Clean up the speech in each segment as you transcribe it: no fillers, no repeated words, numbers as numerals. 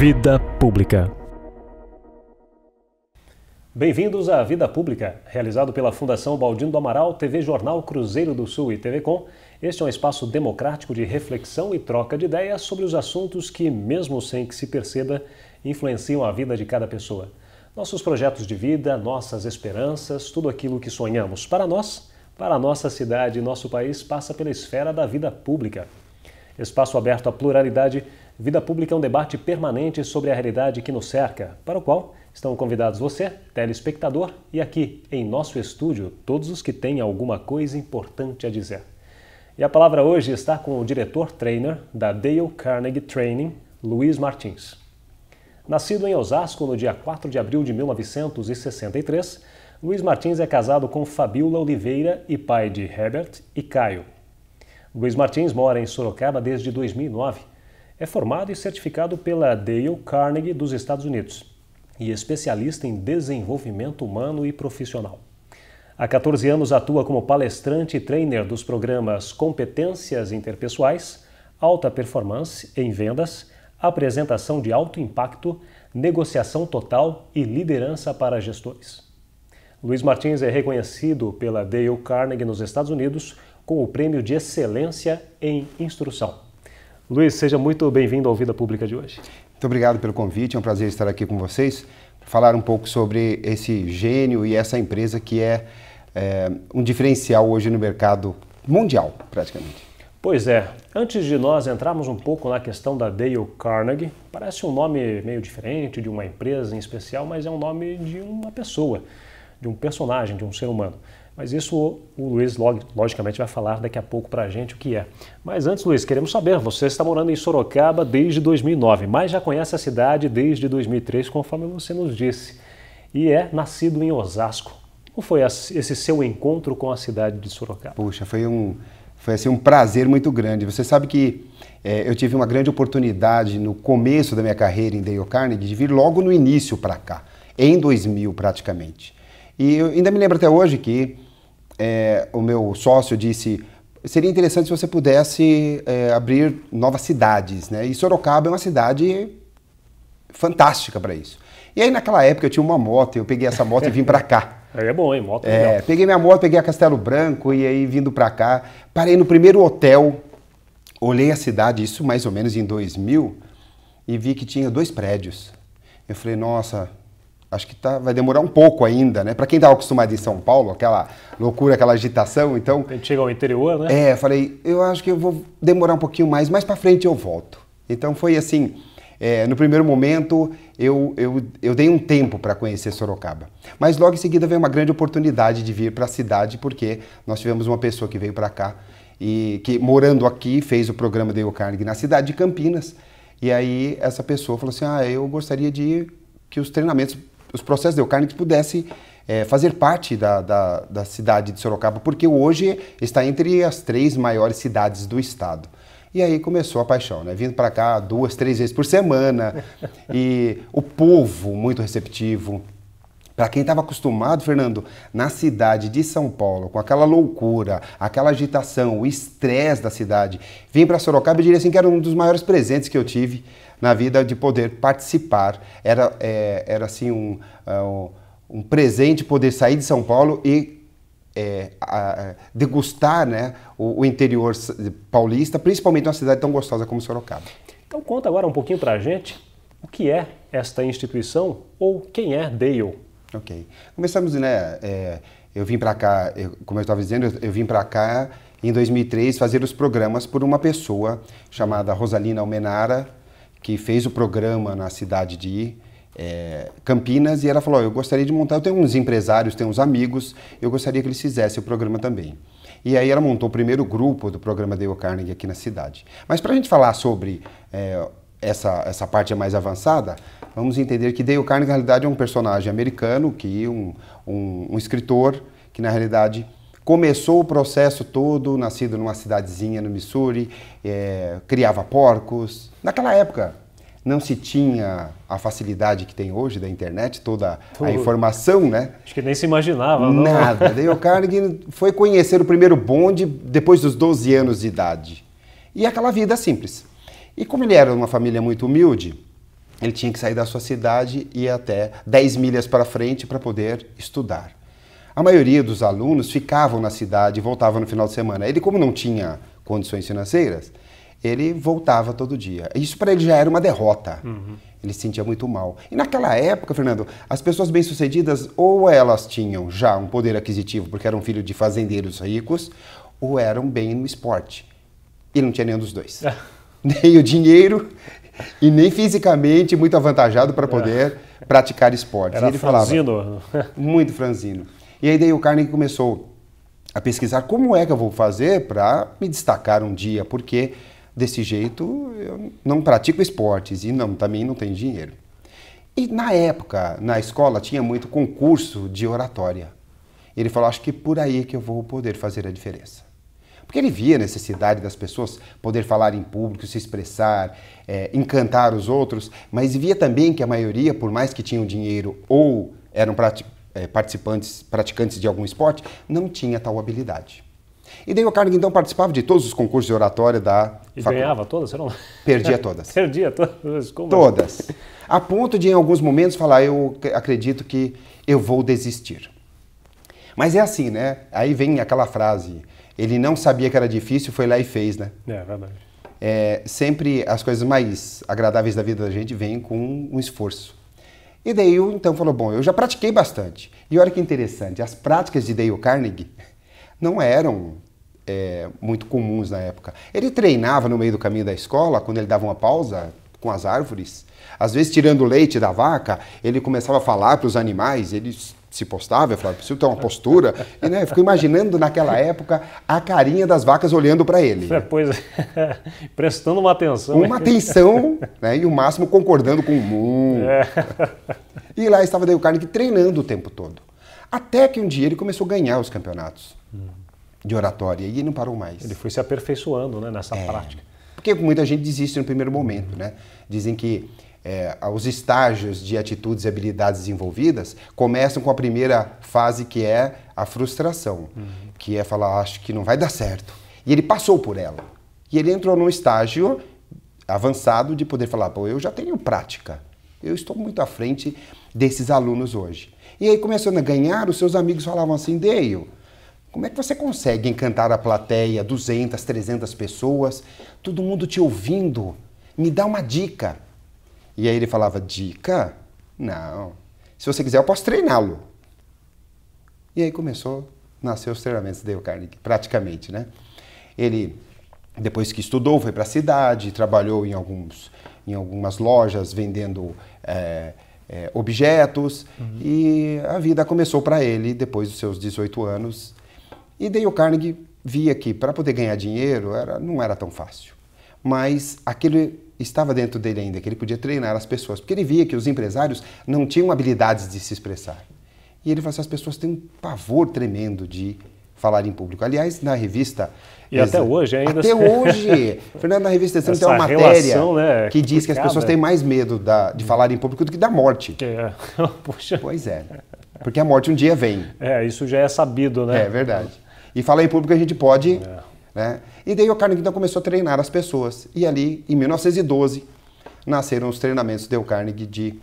Vida Pública. Bem-vindos à Vida Pública, realizado pela Fundação Baldino do Amaral, TV Jornal Cruzeiro do Sul e TV Com. Este é um espaço democrático de reflexão e troca de ideias sobre os assuntos que, mesmo sem que se perceba, influenciam a vida de cada pessoa. Nossos projetos de vida, nossas esperanças, tudo aquilo que sonhamos para nós, para a nossa cidade e nosso país, passa pela esfera da vida pública. Espaço aberto à pluralidade, Vida Pública é um debate permanente sobre a realidade que nos cerca, para o qual estão convidados você, telespectador, e aqui, em nosso estúdio, todos os que têm alguma coisa importante a dizer. E a palavra hoje está com o diretor-trainer da Dale Carnegie Training, Luiz Martins. Nascido em Osasco no dia 4 de abril de 1963, Luiz Martins é casado com Fabiola Oliveira e pai de Herbert e Caio. Luiz Martins mora em Sorocaba desde 2009. É formado e certificado pela Dale Carnegie dos Estados Unidos e especialista em desenvolvimento humano e profissional. Há 14 anos atua como palestrante e trainer dos programas Competências Interpessoais, Alta Performance em Vendas, Apresentação de Alto Impacto, Negociação Total e Liderança para Gestores. Luiz Martins é reconhecido pela Dale Carnegie nos Estados Unidos com o Prêmio de Excelência em Instrução. Luiz, seja muito bem-vindo ao Vida Pública de hoje. Muito obrigado pelo convite, é um prazer estar aqui com vocês, falar um pouco sobre esse gênio e essa empresa que é um diferencial hoje no mercado mundial, praticamente. Pois é, antes de nós entrarmos um pouco na questão da Dale Carnegie, parece um nome meio diferente de uma empresa em especial, mas é um nome de uma pessoa, de um personagem, de um ser humano. Mas isso o Luiz, logicamente, vai falar daqui a pouco para a gente o que é. Mas antes, Luiz, queremos saber, você está morando em Sorocaba desde 2009, mas já conhece a cidade desde 2003, conforme você nos disse, e é nascido em Osasco. Como foi esse seu encontro com a cidade de Sorocaba? Puxa, foi assim, um prazer muito grande. Você sabe que eu tive uma grande oportunidade no começo da minha carreira em Dale Carnegie de vir logo no início para cá, em 2000 praticamente. E eu ainda me lembro até hoje que o meu sócio disse, seria interessante se você pudesse abrir novas cidades, né? E Sorocaba é uma cidade fantástica para isso. E aí naquela época eu tinha uma moto, eu peguei essa moto e vim para cá. Aí é bom, hein? Moto legal. Peguei minha moto, peguei a Castelo Branco e aí vindo para cá, parei no primeiro hotel, olhei a cidade, isso mais ou menos em 2000, e vi que tinha 2 prédios. Eu falei, nossa, acho que vai demorar um pouco ainda, né? Para quem estava acostumado em São Paulo, aquela loucura, aquela agitação, então... A gente chega ao interior, né? Falei, eu acho que eu vou demorar um pouquinho mais para frente eu volto. Então foi assim, no primeiro momento eu dei um tempo para conhecer Sorocaba. Mas logo em seguida veio uma grande oportunidade de vir para a cidade, porque nós tivemos uma pessoa que veio para cá e que morando aqui fez o programa Dale Carnegie na cidade de Campinas. E aí essa pessoa falou assim, eu gostaria que os treinamentos, os processos Dale Carnegie pudessem fazer parte da cidade de Sorocaba, porque hoje está entre as 3 maiores cidades do estado. E aí começou a paixão, né? Vindo para cá 2, 3 vezes por semana, e o povo muito receptivo. Para quem estava acostumado, Fernando, na cidade de São Paulo, com aquela loucura, aquela agitação, o estresse da cidade, vim para Sorocaba e diria assim que era um dos maiores presentes que eu tive na vida de poder participar. Era assim um presente poder sair de São Paulo e degustar, né, o interior paulista, principalmente uma cidade tão gostosa como Sorocaba. Então conta agora um pouquinho para a gente o que é esta instituição ou quem é Dale. Ok. Começamos, né, eu vim para cá, como eu estava dizendo, eu vim para cá em 2003 fazer os programas por uma pessoa chamada Rosalina Almenara, que fez o programa na cidade de Campinas, e ela falou, eu gostaria de montar, eu tenho uns empresários, tenho uns amigos, eu gostaria que eles fizessem o programa também. E aí ela montou o primeiro grupo do programa Dale Carnegie aqui na cidade. Mas para a gente falar sobre essa parte mais avançada, vamos entender que Dale Carnegie, na realidade, é um personagem americano, que um escritor, que na realidade começou o processo todo, nascido numa cidadezinha no Missouri, criava porcos. Naquela época não se tinha a facilidade que tem hoje da internet, toda a informação, né? Acho que nem se imaginava, não? Nada. Dale Carnegie foi conhecer o primeiro bonde depois dos 12 anos de idade. E aquela vida simples. E como ele era uma família muito humilde, ele tinha que sair da sua cidade e ir até 10 milhas para frente para poder estudar. A maioria dos alunos ficavam na cidade e voltavam no final de semana. Ele, como não tinha condições financeiras, ele voltava todo dia. Isso para ele já era uma derrota. Ele se sentia muito mal. E naquela época, Fernando, as pessoas bem-sucedidas ou elas tinham já um poder aquisitivo porque eram filhos de fazendeiros ricos ou eram bem no esporte. Ele não tinha nenhum dos dois. Nem o dinheiro e nem fisicamente muito avantajado para poder praticar esportes. Era ele franzino. Falava, muito franzino. E aí Dale Carnegie começou a pesquisar como é que eu vou fazer para me destacar um dia, porque desse jeito eu não pratico esportes e também não tenho dinheiro. E na época, na escola, tinha muito concurso de oratória. Ele falou, acho que por aí que eu vou poder fazer a diferença. Porque ele via a necessidade das pessoas poder falar em público, se expressar, encantar os outros, mas via também que a maioria, por mais que tinham dinheiro ou eram praticantes de algum esporte, não tinha tal habilidade. E Dale Carnegie, então, participava de todos os concursos de oratória da E faculdade. ganhava todas? Você não... Perdia todas. Perdia todas? Como? Todas. A ponto de, em alguns momentos, falar, eu acredito que eu vou desistir. Mas é assim, né? Aí vem aquela frase, ele não sabia que era difícil, foi lá e fez, né? É verdade. Sempre as coisas mais agradáveis da vida da gente vêm com um esforço. E daí, então, falou, bom, eu já pratiquei bastante. E olha que interessante, as práticas de Dale Carnegie não eram muito comuns na época. Ele treinava no meio do caminho da escola, quando ele dava uma pausa com as árvores. Às vezes, tirando o leite da vaca, ele começava a falar para os animais, ele se postava, eu falava, preciso ter uma postura. E, né, eu fico imaginando naquela época a carinha das vacas olhando para ele. Pois é, prestando uma atenção. Uma atenção, né, e o máximo concordando com o mundo. E lá estava Dale Carnegie treinando o tempo todo. Até que um dia ele começou a ganhar os campeonatos de oratória e ele não parou mais. Ele foi se aperfeiçoando, né, nessa prática. Porque muita gente desiste no primeiro momento, né? Dizem que os estágios de atitudes e habilidades desenvolvidas começam com a primeira fase, que é a frustração, que é falar, acho que não vai dar certo. E ele passou por ela. E ele entrou num estágio avançado de poder falar, pô, eu já tenho prática, eu estou muito à frente desses alunos hoje. E aí, começando a ganhar, os seus amigos falavam assim, Dale, como é que você consegue encantar a plateia, 200, 300 pessoas, todo mundo te ouvindo? Me dá uma dica. E aí ele falava, dica? Não. Se você quiser, eu posso treiná-lo. E aí começou a nascer os treinamentos de Dale Carnegie, praticamente, né? Ele, depois que estudou, foi para a cidade, trabalhou em algumas lojas vendendo objetos, e a vida começou para ele depois dos seus 18 anos. E Dale Carnegie via que para poder ganhar dinheiro não era tão fácil. Mas aquilo estava dentro dele ainda, que ele podia treinar as pessoas, porque ele via que os empresários não tinham habilidades de se expressar. E ele falou assim, as pessoas têm um pavor tremendo de falar em público. Aliás, na revista... E até hoje ainda... Até hoje! Fernando, na revista Exame tem uma matéria relação, né, que diz que as pessoas têm mais medo de falar em público do que da morte. Puxa. Pois é, porque a morte um dia vem. Isso já é sabido, né? É verdade. E falar em público a gente pode... Né? E daí o Carnegie então começou a treinar as pessoas. E ali, em 1912, nasceram os treinamentos de Dale Carnegie de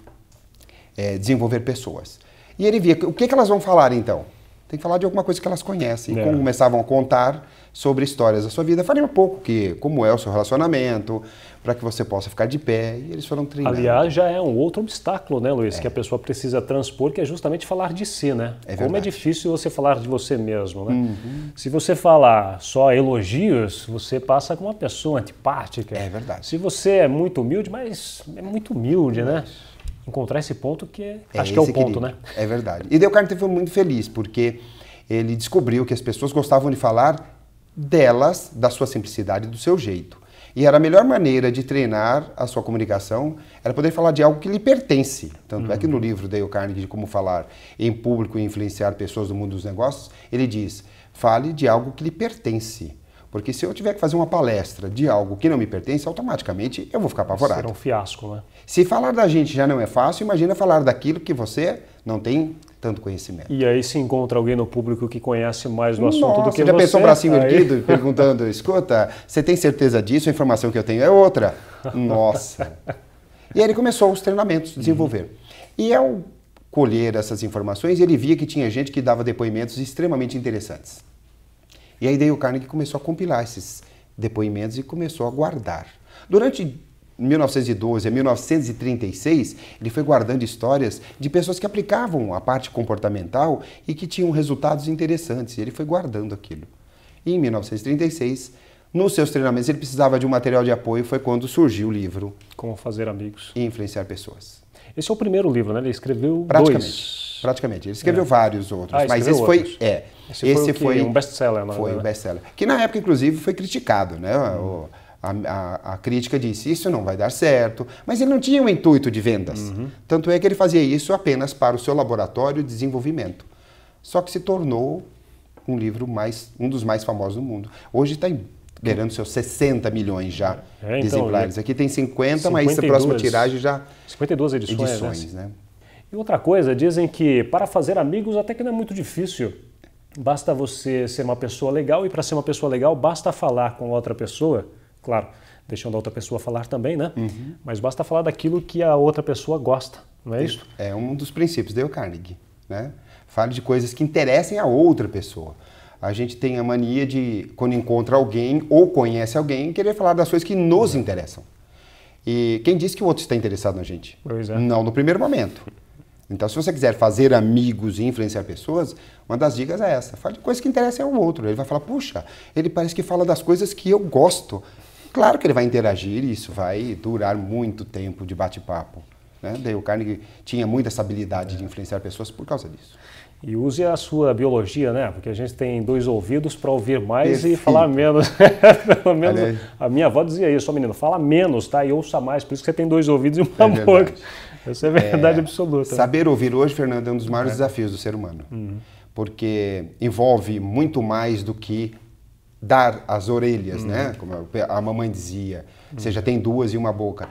desenvolver pessoas. E ele via, o que elas vão falar então? Tem que falar de alguma coisa que elas conhecem. E como começavam a contar sobre histórias da sua vida, falei um pouco como é o seu relacionamento, para que você possa ficar de pé. E eles foram treinando. Aliás, já é um outro obstáculo, né, Luiz, que a pessoa precisa transpor, que é justamente falar de si, né? Como é difícil você falar de você mesmo, né? Se você falar só elogios, você passa como uma pessoa antipática. É verdade. Se você é muito humilde, mas é muito humilde, né? Encontrar esse ponto acho que é o ponto, né? É verdade. E Dale Carnegie foi muito feliz, porque ele descobriu que as pessoas gostavam de falar delas, da sua simplicidade, do seu jeito. E era a melhor maneira de treinar a sua comunicação, era poder falar de algo que lhe pertence. Tanto é que no livro Dale Carnegie, de como falar em público e influenciar pessoas do mundo dos negócios, ele diz, fale de algo que lhe pertence. Porque se eu tiver que fazer uma palestra de algo que não me pertence, automaticamente eu vou ficar apavorado. Será um fiasco, né? Se falar da gente já não é fácil, imagina falar daquilo que você não tem tanto conhecimento. E aí se encontra alguém no público que conhece mais do assunto do que já você. Pensou um bracinho erguido e perguntando, escuta, você tem certeza disso? A informação que eu tenho é outra. Nossa. E aí ele começou os treinamentos, desenvolver. E ao colher essas informações, ele via que tinha gente que dava depoimentos extremamente interessantes. E aí Dale Carnegie começou a compilar esses depoimentos e começou a guardar. Durante 1912 a 1936, ele foi guardando histórias de pessoas que aplicavam a parte comportamental e que tinham resultados interessantes. E ele foi guardando aquilo. E em 1936, nos seus treinamentos, ele precisava de um material de apoio, foi quando surgiu o livro Como Fazer Amigos e Influenciar Pessoas. Esse é o primeiro livro, né? Ele escreveu Praticamente. Ele escreveu vários outros, mas esse outros. Esse foi um best-seller, não é? Foi um best-seller. Que na época, inclusive, foi criticado, né? A crítica disse, isso não vai dar certo, mas ele não tinha o intuito de vendas. Tanto é que ele fazia isso apenas para o seu laboratório de desenvolvimento. Só que se tornou um livro um dos mais famosos do mundo. Hoje está beirando seus 60 milhões já de exemplares. Aqui tem 50, mas a próxima tiragem já... 52 edições, né? E outra coisa, dizem que para fazer amigos até que não é muito difícil. Basta você ser uma pessoa legal, e para ser uma pessoa legal basta falar com outra pessoa, claro, deixando a outra pessoa falar também, né? Mas basta falar daquilo que a outra pessoa gosta, não é isso? É um dos princípios, Dale Carnegie, né? Fale de coisas que interessem a outra pessoa. A gente tem a mania de, quando encontra alguém ou conhece alguém, querer falar das coisas que nos interessam. E quem disse que o outro está interessado na gente? Pois é. Não no primeiro momento. Então, se você quiser fazer amigos e influenciar pessoas, uma das dicas é essa. Fale de coisas que interessem ao outro. Ele vai falar, puxa, ele parece que fala das coisas que eu gosto. Claro que ele vai interagir e isso vai durar muito tempo de bate-papo, né? Dale Carnegie tinha muita essa habilidade de influenciar pessoas por causa disso. E use a sua biologia, né? Porque a gente tem 2 ouvidos para ouvir mais Perfeito. E falar menos. Pelo menos a minha avó dizia isso, ó menino, fala menos, tá? E ouça mais, por isso que você tem 2 ouvidos e uma boca. Essa é verdade absoluta. Saber ouvir hoje, Fernando, é um dos maiores desafios do ser humano. Porque envolve muito mais do que dar as orelhas, né? Como a mamãe dizia, você já tem 2 e uma boca.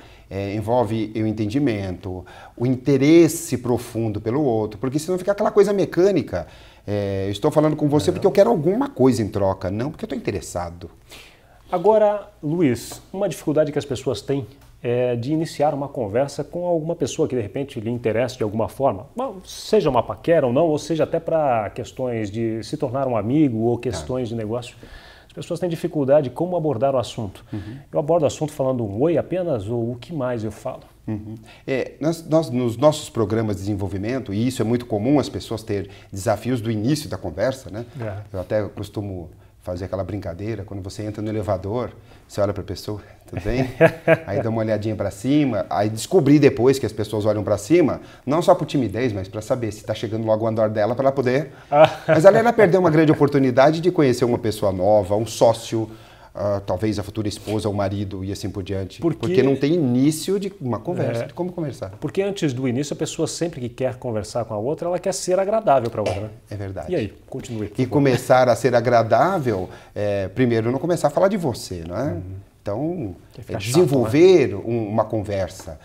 Envolve o entendimento, o interesse profundo pelo outro, porque senão fica aquela coisa mecânica. Eu estou falando com você porque eu quero alguma coisa em troca, não porque eu estou interessado. Agora, Luiz, uma dificuldade que as pessoas têm é de iniciar uma conversa com alguma pessoa que de repente lhe interessa de alguma forma, seja uma paquera ou não, ou seja até para questões de se tornar um amigo ou questões de negócio. As pessoas têm dificuldade como abordar o assunto. Eu abordo o assunto falando um oi apenas ou o que mais eu falo? Nós, nos nossos programas de desenvolvimento, e isso é muito comum, as pessoas ter desafios do início da conversa, né? Eu até costumo fazer aquela brincadeira, quando você entra no elevador, você olha para a pessoa, tudo bem? Aí dá uma olhadinha para cima, aí descobri depois que as pessoas olham para cima, não só por timidez, mas para saber se está chegando logo o andar dela para ela poder... Mas ali ela perdeu uma grande oportunidade de conhecer uma pessoa nova, um sócio, talvez a futura esposa ou marido e assim por diante. Porque não tem início de uma conversa, de como conversar. Porque antes do início, a pessoa sempre que quer conversar com a outra, ela quer ser agradável para a outra, né? É verdade. E aí, continue. E começar a ser agradável, primeiro não começar a falar de você, não é? Então, desenvolver uma conversa,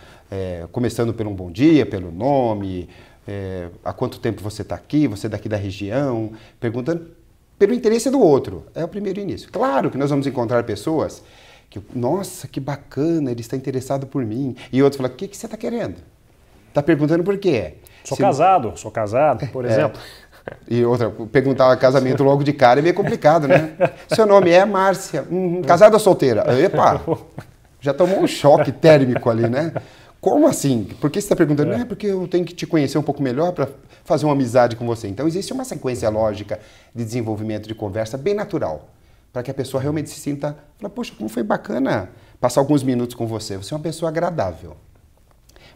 começando pelo um bom dia, pelo nome, há quanto tempo você está aqui, você é daqui da região, perguntando pelo interesse do outro. É o primeiro início. Claro que nós vamos encontrar pessoas que, nossa, que bacana, ele está interessado por mim. E outro fala, o que você está querendo? Está perguntando por quê? Sou casado, por exemplo. E outra, perguntar casamento logo de cara é meio complicado, né? Seu nome é Márcia, casada ou solteira? Epa, já tomou um choque térmico ali, né? Como assim? Por que você está perguntando? Não é porque eu tenho que te conhecer um pouco melhor para fazer uma amizade com você. Então existe uma sequência lógica de desenvolvimento de conversa bem natural, para que a pessoa realmente se sinta, fala, poxa, como foi bacana passar alguns minutos com você. Você é uma pessoa agradável,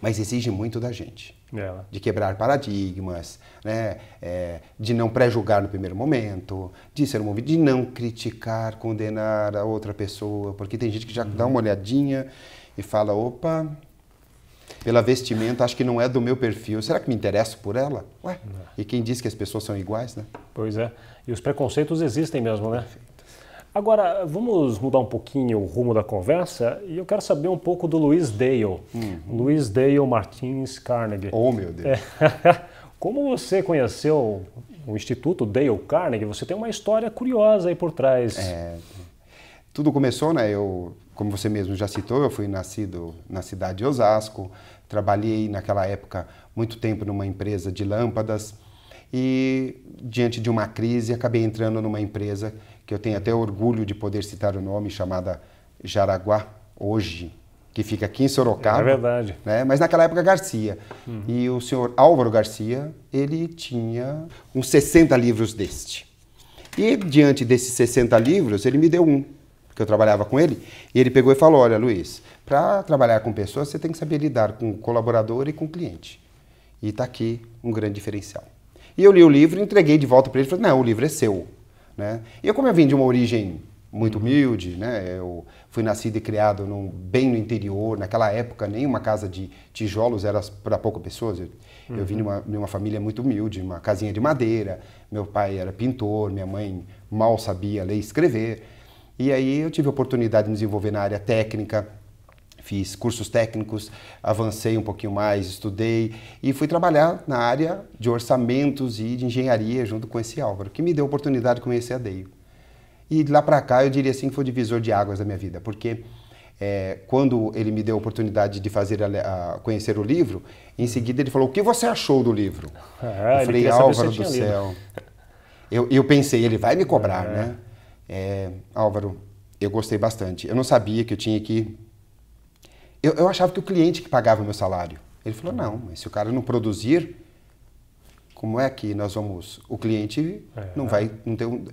mas exige muito da gente. De quebrar paradigmas, né? De não pré-julgar no primeiro momento, de ser movido, de não criticar, condenar a outra pessoa, porque tem gente que já dá uma olhadinha e fala, opa, pela vestimenta acho que não é do meu perfil, será que me interesso por ela? Ué, e quem diz que as pessoas são iguais, né? Pois é, e os preconceitos existem mesmo, né? Agora, vamos mudar um pouquinho o rumo da conversa e eu quero saber um pouco do Louis Dale. Louis Dale Martins Carnegie. Oh, meu Deus. Como você conheceu o Instituto Dale Carnegie? Você tem uma história curiosa aí por trás. Tudo começou, né? Eu como você mesmo já citou, eu fui nascido na cidade de Osasco, trabalhei naquela época muito tempo numa empresa de lâmpadas e diante de uma crise acabei entrando numa empresa que eu tenho até orgulho de poder citar o nome, chamada Jaraguá hoje, que fica aqui em Sorocaba. É verdade. Né? Mas naquela época Garcia. E o senhor Álvaro Garcia, ele tinha uns 60 livros deste. E diante desses 60 livros, ele me deu um, porque eu trabalhava com ele, e ele pegou e falou, olha Luiz, para trabalhar com pessoas você tem que saber lidar com o colaborador e com o cliente. E está aqui um grande diferencial. E eu li o livro, entreguei de volta para ele e falei, não, o livro é seu. Né? E como eu vim de uma origem muito humilde, né? Eu fui nascido e criado bem no interior, naquela época nenhuma casa de tijolos era para poucas pessoas. Eu vim de uma família muito humilde, uma casinha de madeira, meu pai era pintor, minha mãe mal sabia ler e escrever. E aí eu tive a oportunidade de me desenvolver na área técnica, fiz cursos técnicos, avancei um pouquinho mais, estudei e fui trabalhar na área de orçamentos e de engenharia junto com esse Álvaro, que me deu a oportunidade de conhecer a Deio. E de lá para cá eu diria assim que foi o divisor de águas da minha vida, porque quando ele me deu a oportunidade de conhecer o livro, em seguida ele falou, o que você achou do livro? Eu falei, Álvaro do céu. Eu pensei, ele vai me cobrar, né? Álvaro, eu gostei bastante. Eu não sabia que eu tinha que... Eu achava que o cliente que pagava o meu salário. Ele falou, não, mas se o cara não produzir, como é que nós vamos... O cliente não vai... Não tem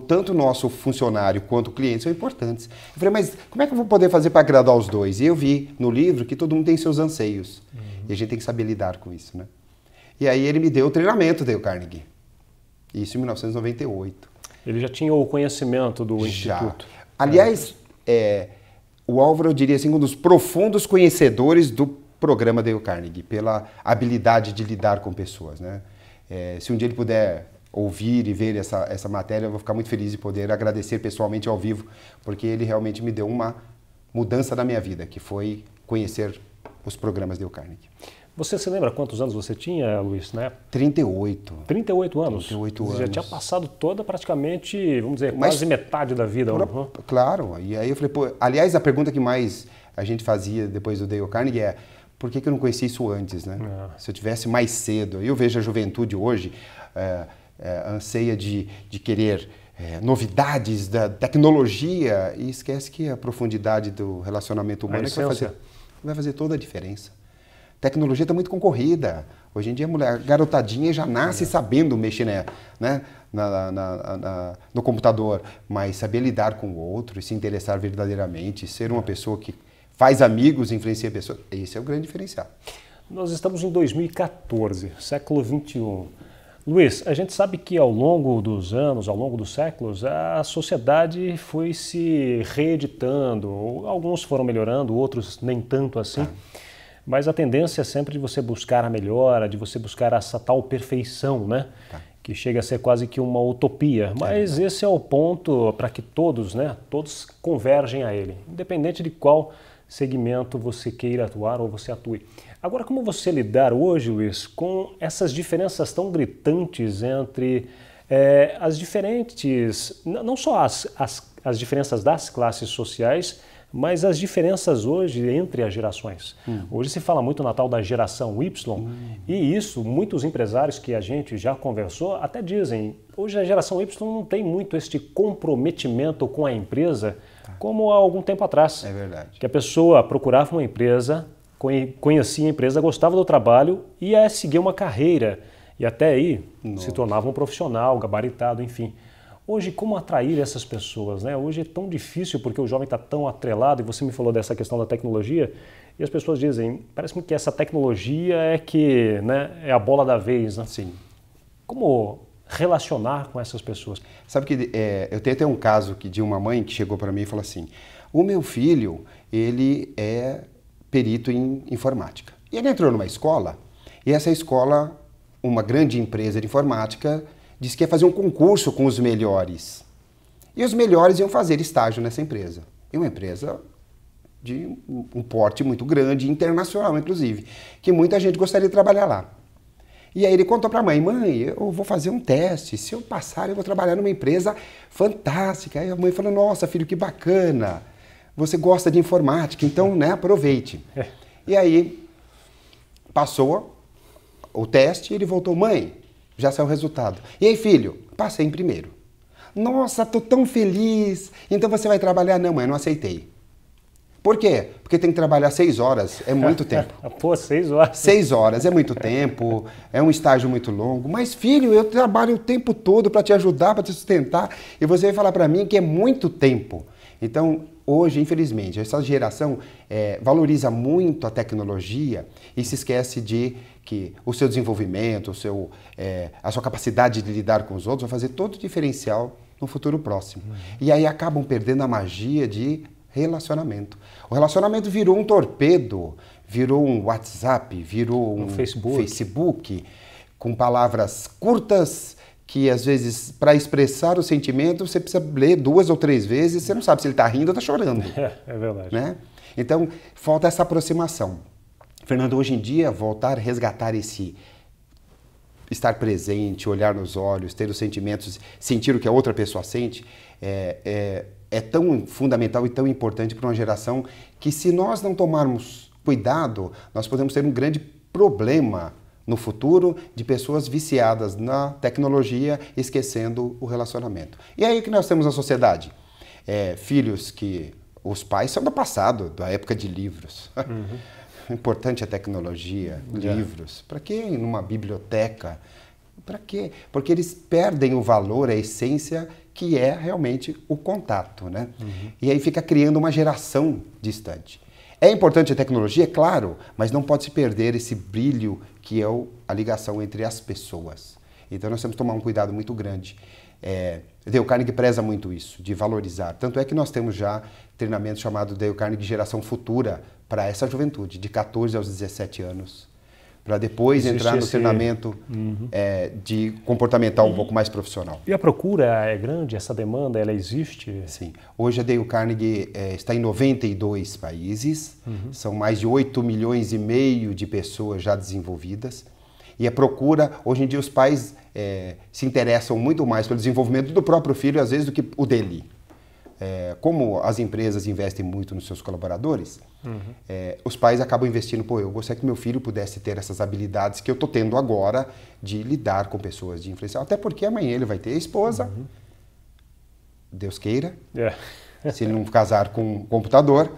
tanto o nosso funcionário quanto o cliente são importantes. Eu falei, mas como é que eu vou poder fazer para agradar os dois? E eu vi no livro que todo mundo tem seus anseios. E a gente tem que saber lidar com isso, né? E aí ele me deu o treinamento, Dale Carnegie. Isso em 1998. Ele já tinha o conhecimento do Instituto. Aliás, o Álvaro, eu diria assim, um dos profundos conhecedores do programa Dale Carnegie, pela habilidade de lidar com pessoas, né? Se um dia ele puder ouvir e ver essa matéria, eu vou ficar muito feliz de poder agradecer pessoalmente ao vivo, porque ele realmente me deu uma mudança na minha vida, que foi conhecer os programas Dale Carnegie. Você se lembra quantos anos você tinha, Luiz, né? 38. 38 anos? 38 anos. Você já tinha passado toda praticamente, vamos dizer, quase metade da vida. Claro. E aí eu falei, pô, aliás, a pergunta que mais a gente fazia depois do Dale Carnegie é por que eu não conhecia isso antes, né? Se eu tivesse mais cedo. Eu vejo a juventude hoje anseia de querer novidades da tecnologia e esquece que a profundidade do relacionamento humano é que vai fazer toda a diferença. A tecnologia está muito concorrida. Hoje em dia a garotadinha já nasce sabendo mexer no computador, mas saber lidar com o outro e se interessar verdadeiramente, ser uma pessoa que faz amigos, influencia pessoas, esse é o grande diferencial. Nós estamos em 2014, século XXI. Luiz, a gente sabe que ao longo dos anos, ao longo dos séculos, a sociedade foi se reeditando. Alguns foram melhorando, outros nem tanto assim. Mas a tendência é sempre de você buscar a melhora, de você buscar essa tal perfeição, né? Que chega a ser quase que uma utopia. Mas esse é o ponto para que todos convergem a ele, independente de qual segmento você queira atuar ou você atue. Agora, como você lidar hoje, Luiz, com essas diferenças tão gritantes entre as diferentes, não só as diferenças das classes sociais, mas as diferenças hoje entre as gerações. Hoje se fala muito na tal da geração Y, e isso, muitos empresários que a gente já conversou até dizem, hoje a geração Y não tem muito este comprometimento com a empresa como há algum tempo atrás. É verdade. Que a pessoa procurava uma empresa, conhecia a empresa, gostava do trabalho e ia seguir uma carreira. E até aí se tornava um profissional, gabaritado, enfim. Hoje, como atrair essas pessoas, né? Hoje é tão difícil porque o jovem está tão atrelado, e você me falou dessa questão da tecnologia, e as pessoas dizem, parece-me que essa tecnologia é a bola da vez, né? Sim. Como relacionar com essas pessoas? Sabe que eu tenho até um caso de uma mãe que chegou para mim e falou assim, o meu filho, ele é perito em informática. E ele entrou numa escola, e essa escola, uma grande empresa de informática, disse que ia fazer um concurso com os melhores. E os melhores iam fazer estágio nessa empresa. E uma empresa de um porte muito grande, internacional inclusive, que muita gente gostaria de trabalhar lá. E aí ele contou para a mãe, eu vou fazer um teste, se eu passar eu vou trabalhar numa empresa fantástica. Aí a mãe falou, nossa filho, que bacana, você gosta de informática, então, né, aproveite. E aí, passou o teste e ele voltou, mãe, já saiu o resultado. E aí, filho, passei em primeiro. Nossa, tô tão feliz. Então você vai trabalhar? Não, mãe, não aceitei. Por quê? Porque tem que trabalhar 6 horas, é muito tempo. Pô, 6 horas. 6 horas é muito tempo, é um estágio muito longo. Mas, filho, eu trabalho o tempo todo para te ajudar, para te sustentar. E você vai falar para mim que é muito tempo. Então, hoje, infelizmente, essa geração valoriza muito a tecnologia e se esquece de que o seu desenvolvimento, a sua capacidade de lidar com os outros vai fazer todo o diferencial no futuro próximo. E aí acabam perdendo a magia de relacionamento. O relacionamento virou um torpedo, virou um WhatsApp, virou um Facebook com palavras curtas que, às vezes, para expressar o sentimento, você precisa ler 2 ou 3 vezes, você não sabe se ele está rindo ou está chorando. É verdade. Né? Então, falta essa aproximação. Fernando, hoje em dia, voltar a resgatar esse estar presente, olhar nos olhos, ter os sentimentos, sentir o que a outra pessoa sente, é tão fundamental e tão importante para uma geração que, se nós não tomarmos cuidado, nós podemos ter um grande problema no futuro de pessoas viciadas na tecnologia, esquecendo o relacionamento. E aí que nós temos a sociedade. Filhos que os pais são do passado, da época de livros. O importante é a tecnologia, livros. Para quê? Numa biblioteca? Para quê? Porque eles perdem o valor, a essência, que é realmente o contato, né? E aí fica criando uma geração distante. É importante a tecnologia, claro, mas não pode se perder esse brilho que é a ligação entre as pessoas. Então nós temos que tomar um cuidado muito grande. Dale Carnegie preza muito isso, de valorizar. Tanto é que nós temos já treinamento chamado Dale Carnegie Geração Futura para essa juventude, de 14 aos 17 anos. Para depois entrar no treinamento de comportamental um pouco mais profissional. E a procura é grande? Essa demanda, ela existe? Sim. Hoje a Dale Carnegie está em 92 países, são mais de 8,5 milhões de pessoas já desenvolvidas. E a procura, hoje em dia os pais se interessam muito mais pelo desenvolvimento do próprio filho, às vezes, do que o dele. Como as empresas investem muito nos seus colaboradores, os pais acabam investindo, eu gostaria que meu filho pudesse ter essas habilidades que eu estou tendo agora de lidar com pessoas, de influenciar. Até porque amanhã ele vai ter esposa, Deus queira, se ele não casar com um computador,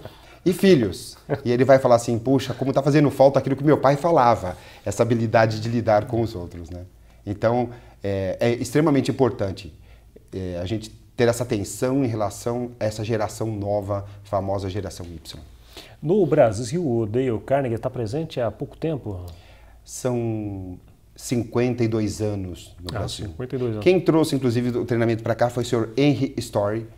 e filhos. E ele vai falar assim, puxa, como está fazendo falta aquilo que meu pai falava, essa habilidade de lidar com os outros, né? Então, é extremamente importante a gente ter essa atenção em relação a essa geração nova, famosa geração Y. No Brasil, o Dale Carnegie está presente há pouco tempo? São 52 anos no Brasil. 52 anos. Quem trouxe, inclusive, o treinamento para cá foi o senhor Henry Story,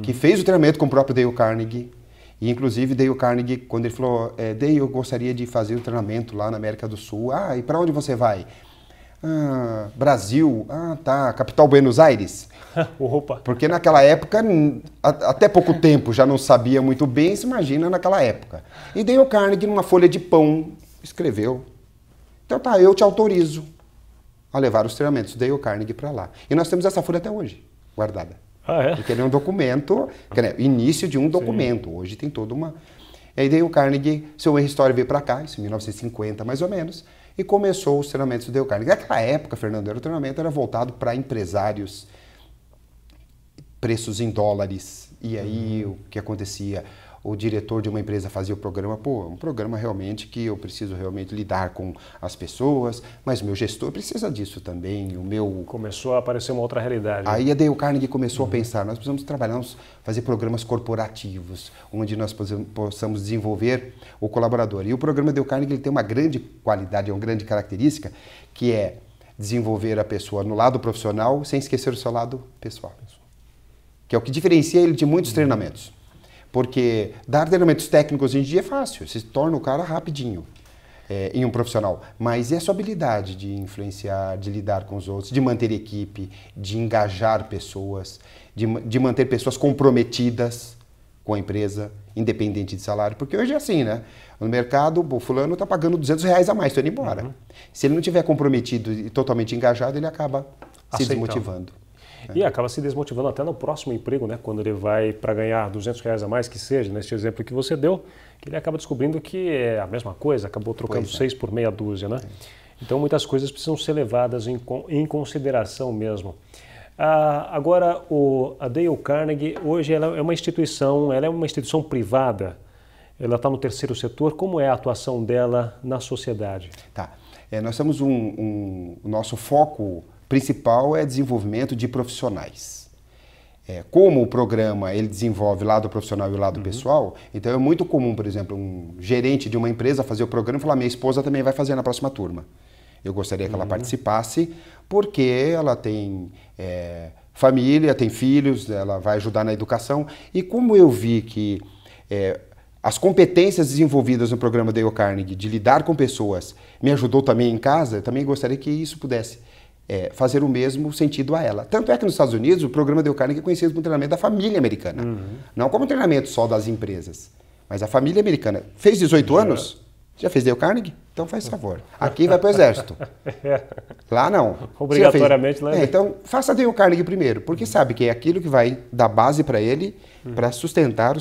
que fez o treinamento com o próprio Dale Carnegie. E, inclusive, Dale Carnegie, quando ele falou, Dale, eu gostaria de fazer o treinamento lá na América do Sul. E para onde você vai? Brasil. Tá. Capital Buenos Aires. Opa. Porque naquela época, até pouco tempo, já não sabia muito bem, se imagina naquela época. E Dale Carnegie, numa folha de pão, escreveu. Então tá, eu te autorizo a levar os treinamentos do Dale Carnegie para lá. E nós temos essa folha até hoje, guardada. Porque ele é um documento, início de um documento. Hoje tem toda uma... E aí Dale Carnegie, seu Henry Story veio para cá, isso em 1950 mais ou menos, e começou os treinamentos do Dale Carnegie. Naquela época, Fernando, o treinamento era voltado para empresários, preços em dólares. E aí o que acontecia? O diretor de uma empresa fazia o programa, um programa realmente que eu preciso realmente lidar com as pessoas, mas o meu gestor precisa disso também, Começou a aparecer uma outra realidade. Aí a Dale Carnegie começou a pensar, nós precisamos trabalhar, fazer programas corporativos, onde nós possamos desenvolver o colaborador. E o programa Dale Carnegie ele tem uma grande qualidade, uma grande característica, que é desenvolver a pessoa no lado profissional, sem esquecer o seu lado pessoal. Que é o que diferencia ele de muitos treinamentos. Porque dar treinamentos técnicos hoje em dia é fácil, se torna o cara rapidinho em um profissional. Mas e a sua habilidade de influenciar, de lidar com os outros, de manter equipe, de engajar pessoas, de manter pessoas comprometidas com a empresa, independente de salário? Porque hoje é assim, né? No mercado, o fulano está pagando R$200 a mais, estou indo embora. Se ele não estiver comprometido e totalmente engajado, ele acaba se desmotivando. E acaba se desmotivando até no próximo emprego, né? Quando ele vai para ganhar R$ 200 a mais, que seja, neste exemplo que você deu, que ele acaba descobrindo que é a mesma coisa, acabou trocando 6 por meia dúzia, né? Então muitas coisas precisam ser levadas em consideração mesmo. Agora, a Dale Carnegie, hoje ela é uma instituição privada, ela está no terceiro setor. Como é a atuação dela na sociedade? Tá. Nós temos o nosso foco principal é desenvolvimento de profissionais. Como o programa ele desenvolve o lado profissional e o lado pessoal, então é muito comum, por exemplo, um gerente de uma empresa fazer o programa e falar: minha esposa também vai fazer na próxima turma. Eu gostaria que ela participasse, porque ela tem família, tem filhos, ela vai ajudar na educação. E como eu vi que as competências desenvolvidas no programa Dale Carnegie de lidar com pessoas me ajudou também em casa, eu também gostaria que isso pudesse fazer o mesmo sentido a ela. Tanto é que nos Estados Unidos o programa Dale Carnegie é conhecido como treinamento da família americana. Não como treinamento só das empresas, mas a família americana. Fez 18 anos? Já fez Dale Carnegie? Então faz favor. Aqui vai para o exército. Lá não. Obrigatoriamente lá. Então faça Dale Carnegie primeiro, porque sabe que é aquilo que vai dar base para ele para sustentar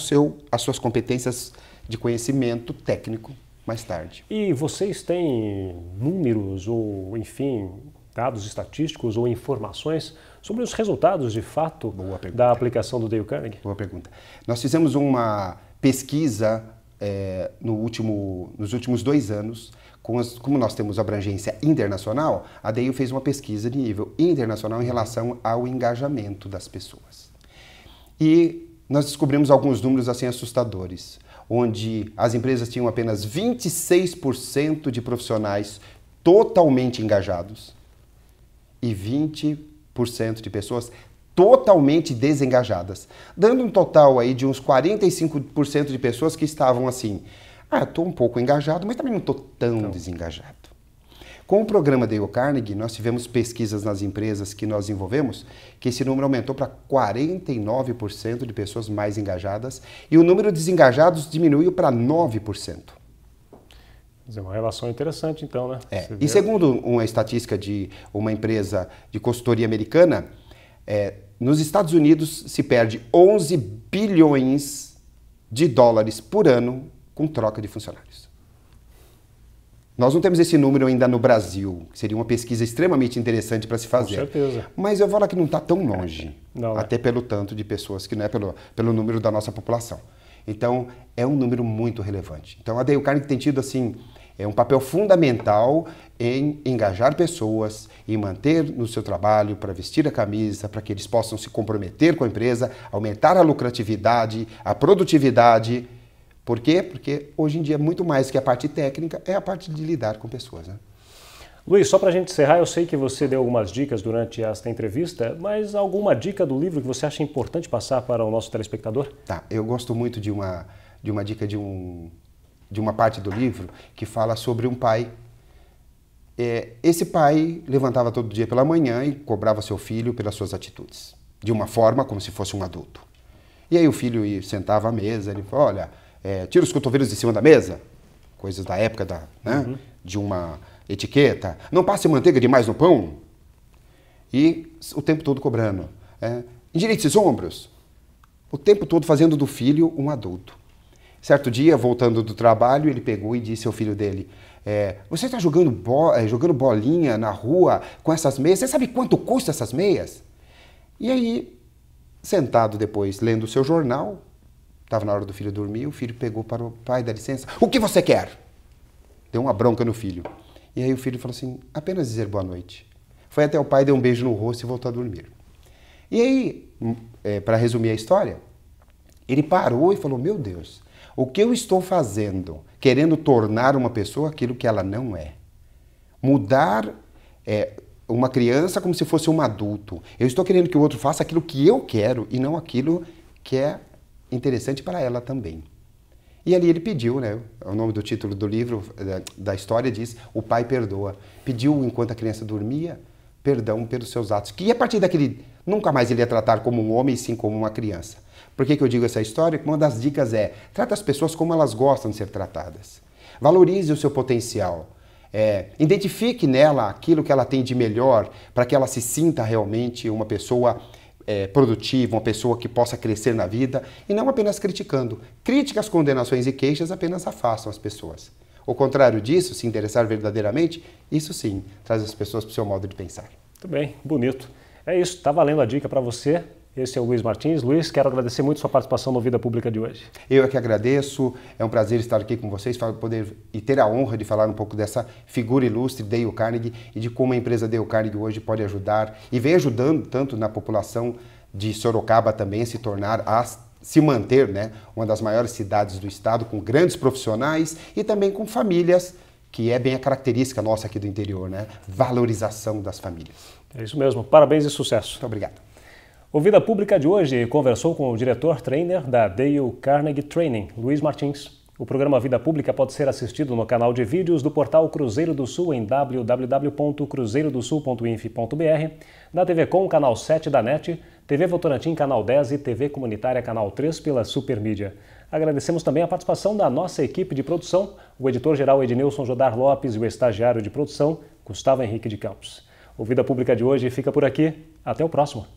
as suas competências de conhecimento técnico mais tarde. E vocês têm números ou, enfim, dados estatísticos ou informações sobre os resultados de fato da aplicação do Dale Carnegie? Boa pergunta. Nós fizemos uma pesquisa nos últimos 2 anos, como nós temos abrangência internacional, a Dale fez uma pesquisa de nível internacional em relação ao engajamento das pessoas. E nós descobrimos alguns números assim assustadores, onde as empresas tinham apenas 26% de profissionais totalmente engajados e 20% de pessoas totalmente desengajadas, dando um total aí de uns 45% de pessoas que estavam assim: estou um pouco engajado, mas também não estou tão desengajado. Com o programa Dale Carnegie, nós tivemos pesquisas nas empresas que nós desenvolvemos, que esse número aumentou para 49% de pessoas mais engajadas e o número de desengajados diminuiu para 9%. É uma relação interessante então, né? E segundo uma estatística de uma empresa de consultoria americana, nos Estados Unidos se perde 11 bilhões de dólares por ano com troca de funcionários. Nós não temos esse número ainda no Brasil, que seria uma pesquisa extremamente interessante para se fazer. Com certeza. Mas eu vou falar que não está tão longe, não, até pelo tanto de pessoas, que não é pelo número da nossa população. Então, é um número muito relevante. Então, a Dale Carnegie tem tido assim, um papel fundamental em engajar pessoas, em manter no seu trabalho, para vestir a camisa, para que eles possam se comprometer com a empresa, aumentar a lucratividade, a produtividade. Por quê? Porque hoje em dia, muito mais que a parte técnica, é a parte de lidar com pessoas, né? Luiz, só para a gente encerrar, eu sei que você deu algumas dicas durante esta entrevista, mas alguma dica do livro que você acha importante passar para o nosso telespectador? Tá, eu gosto muito de uma dica de uma parte do livro que fala sobre um pai. Esse pai levantava todo dia pela manhã e cobrava seu filho pelas suas atitudes, de uma forma como se fosse um adulto. E aí o filho sentava à mesa, ele falou: olha, tira os cotovelos de cima da mesa, coisas da época de uma etiqueta, não passe manteiga demais no pão, e o tempo todo cobrando. Endireite esses ombros, o tempo todo fazendo do filho um adulto. Certo dia, voltando do trabalho, ele pegou e disse ao filho dele: você está jogando bolinha na rua com essas meias, você sabe quanto custa essas meias? E aí, sentado depois, lendo o seu jornal, estava na hora do filho dormir, o filho pegou para o pai: dá licença, o que você quer? Deu uma bronca no filho. E aí o filho falou assim: apenas dizer boa noite. Foi até o pai, deu um beijo no rosto e voltou a dormir. E aí, para resumir a história, ele parou e falou: meu Deus, o que eu estou fazendo, querendo tornar uma pessoa aquilo que ela não é? Mudar uma criança como se fosse um adulto. Eu estou querendo que o outro faça aquilo que eu quero e não aquilo que é interessante para ela também. E ali ele pediu, né? O nome do título do livro, da história, diz: O Pai Perdoa. Pediu, enquanto a criança dormia, perdão pelos seus atos. Que a partir daquele, nunca mais ele ia tratar como um homem, sim como uma criança. Por que eu digo essa história? Uma das dicas trata as pessoas como elas gostam de ser tratadas. Valorize o seu potencial. Identifique nela aquilo que ela tem de melhor para que ela se sinta realmente uma pessoa produtiva, uma pessoa que possa crescer na vida e não apenas criticando. Críticas, condenações e queixas apenas afastam as pessoas. O contrário disso, se interessar verdadeiramente, isso sim traz as pessoas para o seu modo de pensar. Muito bem, bonito. É isso, está valendo a dica para você. Esse é o Luiz Martins. Luiz, quero agradecer muito sua participação no Vida Pública de hoje. Eu é que agradeço, é um prazer estar aqui com vocês, poder e ter a honra de falar um pouco dessa figura ilustre, Dale Carnegie, e de como a empresa Dale Carnegie hoje pode ajudar, e vem ajudando tanto na população de Sorocaba também a se tornar, se manter, né, uma das maiores cidades do estado, com grandes profissionais e também com famílias, que é bem a característica nossa aqui do interior, né? Valorização das famílias. É isso mesmo, parabéns e sucesso. Muito obrigado. O Vida Pública de hoje conversou com o diretor-trainer da Dale Carnegie Training, Luiz Martins. O programa Vida Pública pode ser assistido no canal de vídeos do portal Cruzeiro do Sul em www.cruzeirodosul.inf.br, na TV Com, canal 7 da NET, TV Votorantim, canal 10 e TV Comunitária, canal 3 pela Supermídia. Agradecemos também a participação da nossa equipe de produção, o editor-geral Ednilson Jodar Lopes e o estagiário de produção, Gustavo Henrique de Campos. O Vida Pública de hoje fica por aqui. Até o próximo.